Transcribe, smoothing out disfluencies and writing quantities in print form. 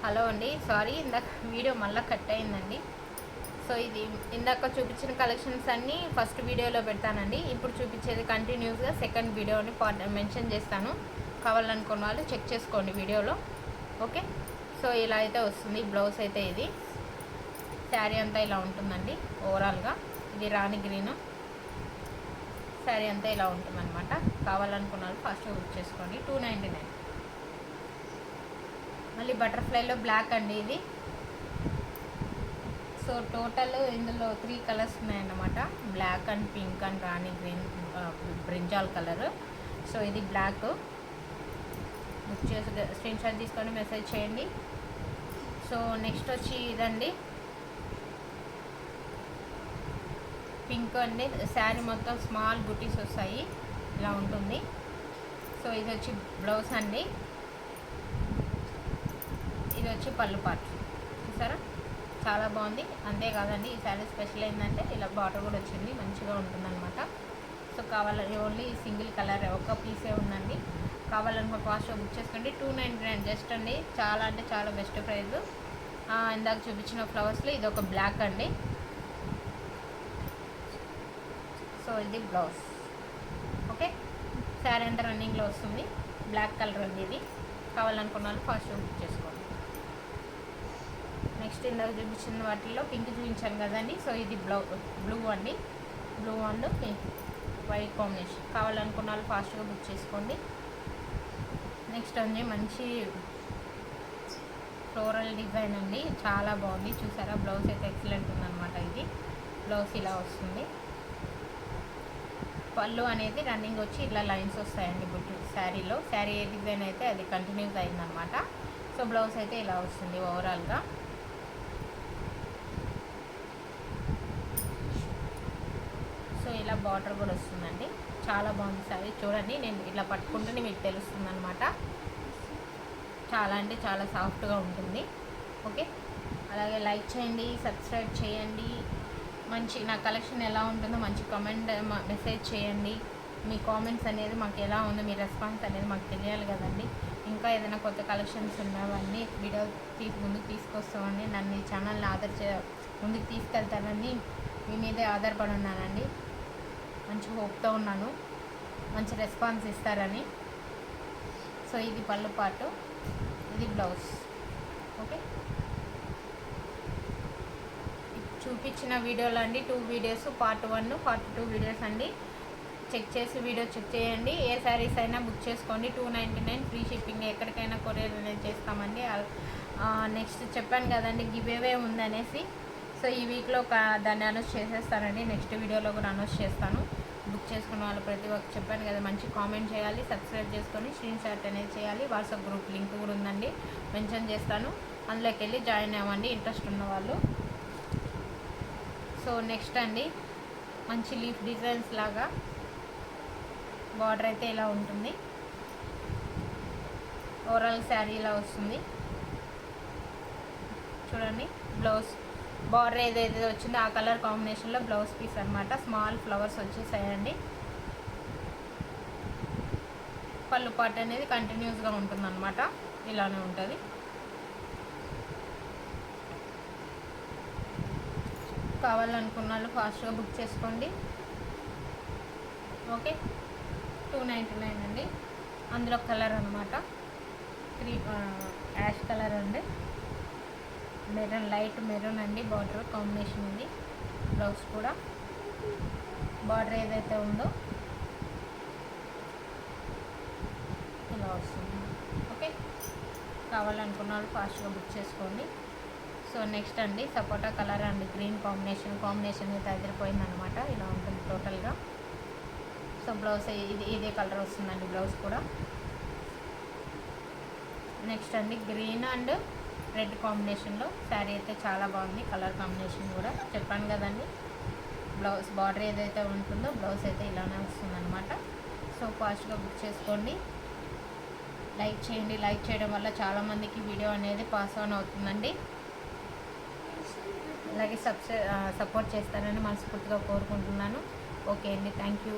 Hello అండి, sorry ఇందాక video మళ్ళీ కట్ అయిందండి. సో ఇది ఇందాక చూపించిన కలెక్షన్స్ అన్నీ ఫస్ట్ వీడియోలో పెడతానండి. ఇప్పుడు చూపించేది కంటిన్యూస్గా సెకండ్ వీడియోని మెన్షన్ చేస్తాను. కావాలనుకున్న వాళ్ళు చెక్ చేసుకోండి వీడియోలో. ఓకే, సో ఇలా అయితే వస్తుంది. బ్లౌజ్ అయితే ఇది శారీ అంతా ఇలా ఉంటుందండి. ఓవరాల్గా ఇది రాణి గ్రీన్ శారీ అంతా ఇలా ఉంటుందన్నమాట. కావాలనుకున్న వాళ్ళు ఫాస్ట్గా బుక్ చేసుకోండి. 299. మళ్ళీ బటర్ఫ్లైలో బ్లాక్ అండి ఇది. సో టోటల్ ఇందులో 3 కలర్స్ ఉన్నాయన్నమాట. బ్లాక్ అండ్ పింక్ అండ్ రాణి గ్రీన్, బ్రింజాల్ కలర్. సో ఇది బ్లాక్. బుక్ చేసి స్క్రీన్ షాట్ తీసుకొని మెసేజ్ చేయండి. సో నెక్స్ట్ వచ్చి ఇదండి పింక్ అండి. శారీ మొత్తం స్మాల్ బుటీస్ వస్తాయి, ఇలా ఉంటుంది. సో ఇది వచ్చి బ్లౌజ్ అండి. ఇది వచ్చి పళ్ళు పార్ట్. చూసారా, చాలా బాగుంది. అంతేకాదండి, ఈ శారీ స్పెషల్ ఏంటంటే ఇలా బార్డర్ కూడా వచ్చింది, మంచిగా ఉంటుందన్నమాట. సో కావాలని ఓన్లీ సింగిల్ కలర్ ఒక పీసే ఉందండి. కావాలనుకో ఫాస్ట్గా బుక్ చేసుకోండి. 299 జస్ట్ అండి. చాలా అంటే చాలా బెస్ట్ ప్రైస్. ఇందాక చూపించిన ఫ్లవర్స్లో ఇది ఒక బ్లాక్ అండి. సో ఇది బ్లౌజ్. ఓకే, శారీ అంతా రన్నింగ్లో వస్తుంది. బ్లాక్ కలర్ అండి ఇది. కావాలనుకున్న వాళ్ళు ఫాస్ట్గా బుక్ చేసుకోండి. నెక్స్ట్ ఇందాక చూపించిన వాటిల్లో పింక్ చూపించాను కదండి. సో ఇది బ్లూ అండి. Blue and white combination. కావాలనుకున్న వాళ్ళు ఫాస్ట్గా బుక్ చేసుకోండి. నెక్స్ట్ అండి మంచి ఫ్లోరల్ డిజైన్ అండి, చాలా బాగుంది. చూసారా, బ్లౌజ్ అయితే ఎక్సలెంట్ ఉందన్నమాట. ఇది బ్లౌజ్ ఇలా వస్తుంది. పళ్ళు అనేది రన్నింగ్ వచ్చి ఇట్లా లైన్స్ వస్తాయండి బుట్టు శారీలో. శారీ ఏ డిజైన్ అయితే అది కంటిన్యూస్ అయిందనమాట. సో బ్లౌజ్ అయితే ఇలా వస్తుంది ఓవరాల్గా. సో ఇలా బార్డర్ కూడా వస్తుందండి. చాలా బాగుంది శారీ. చూడండి, నేను ఇట్లా పట్టుకుంటేనే మీకు తెలుస్తుంది అనమాట. చాలా అంటే చాలా సాఫ్ట్గా ఉంటుంది. ఓకే, అలాగే లైక్ చేయండి, సబ్స్క్రైబ్ చేయండి. మంచి నా కలెక్షన్ ఎలా ఉంటుందో మంచి కామెంట్ మెసేజ్ చేయండి. మీ కామెంట్స్ అనేది మాకు ఎలా ఉందో, మీ రెస్పాన్స్ అనేది మాకు తెలియాలి కదండి. ఇంకా ఏదైనా కొత్త కలెక్షన్స్ ఉన్నవన్నీ వీడియో ముందుకు తీసుకొస్తామండి. నన్ను ఈ ఛానల్ని ముందుకు తీసుకెళ్తానని మీ మీదే ఆధారపడి ఉన్నానండి. మంచి హోప్తో ఉన్నాను, మంచి రెస్పాన్స్ ఇస్తారని. సో ఇది పళ్ళు పాటు, ఇది బ్లౌజ్. ఓకే, చూపించిన వీడియోలు అండి 2 వీడియోస్, పార్ట్ 1 పార్ట్ 2 వీడియోస్ అండి. చెక్ చేసి వీడియో చెక్ చేయండి. ఏ శారీస్ అయినా బుక్ చేసుకోండి. 299 ఫ్రీ షిప్పింగ్. ఎక్కడికైనా కొరియర్ అనేది చేస్తామండి. నెక్స్ట్ చెప్పాను కదండి గివ్ అవే ఉందనేసి. సో ఈ వీక్లో దాన్ని అనౌన్స్ చేసేస్తానండి. నెక్స్ట్ వీడియోలో కూడా అనౌన్స్ చేస్తాను. బుక్ చేసుకున్న వాళ్ళు ప్రతి ఒక్కరు చెప్పాను కదా, మంచి కామెంట్ చేయాలి, సబ్స్క్రైబ్ చేసుకొని స్క్రీన్ షాట్ అనేది చేయాలి. వాట్సాప్ గ్రూప్ లింక్ కూడా ఉందండి, మెన్షన్ చేస్తాను. అందులోకి వెళ్ళి జాయిన్ అవ్వండి ఇంట్రెస్ట్ ఉన్న వాళ్ళు. సో నెక్స్ట్ అండి మంచి లీఫ్ డిజైన్స్ లాగా బార్డర్ అయితే ఇలా ఉంటుంది. ఓవరాల్ శారీ ఇలా వస్తుంది. చూడండి, బ్లౌజ్ బార్డర్ ఏదైతే వచ్చిందో ఆ కలర్ కాంబినేషన్లో బ్లౌజ్ పీస్ అనమాట. స్మాల్ ఫ్లవర్స్ వచ్చేసాయండి. పళ్ళు పాటు అనేది కంటిన్యూస్గా ఉంటుందన్నమాట. ఇలానే ఉంటుంది. కావాలనుకున్న వాళ్ళు ఫాస్ట్గా బుక్ చేసుకోండి. ఓకే, 299 అండి. అందులో కలర్ అనమాట యాష్ కలర్ అండి, మెరూన్, లైట్ మెరూన్ అండి. బార్డర్ కాంబినేషన్ ఉంది. బ్లౌజ్ కూడా బార్డర్ ఏదైతే ఉందో ఇలా వస్తుంది. ఓకే, కావాలనుకున్న వాళ్ళు ఫాస్ట్గా బుక్ చేసుకోండి. సో నెక్స్ట్ అండి సపోటా కలర్ అండ్ గ్రీన్ కాంబినేషన్ అయితే అదిరిపోయిందనమాట. ఇలా ఉంటుంది టోటల్గా. సో బ్లౌజ్ ఇదే కలర్ వస్తుందండి బ్లౌజ్ కూడా. నెక్స్ట్ అండి గ్రీన్ అండ్ రెడ్ కాంబినేషన్లో శారీ అయితే చాలా బాగుంది. కలర్ కాంబినేషన్ కూడా చెప్పాను కదండి. బ్లౌజ్ బార్డర్ ఏదైతే ఉంటుందో బ్లౌజ్ అయితే ఇలానే వస్తుందన్నమాట. సో ఫాస్ట్గా బుక్ చేసుకోండి. లైక్ చేయండి. లైక్ చేయడం వల్ల చాలామందికి వీడియో అనేది పాస్ ఆన్ అవుతుందండి. అలాగే సపోర్ట్ చేస్తారని మనస్ఫూర్తిగా కోరుకుంటున్నాను. ఓకే అండి, థ్యాంక్ యూ.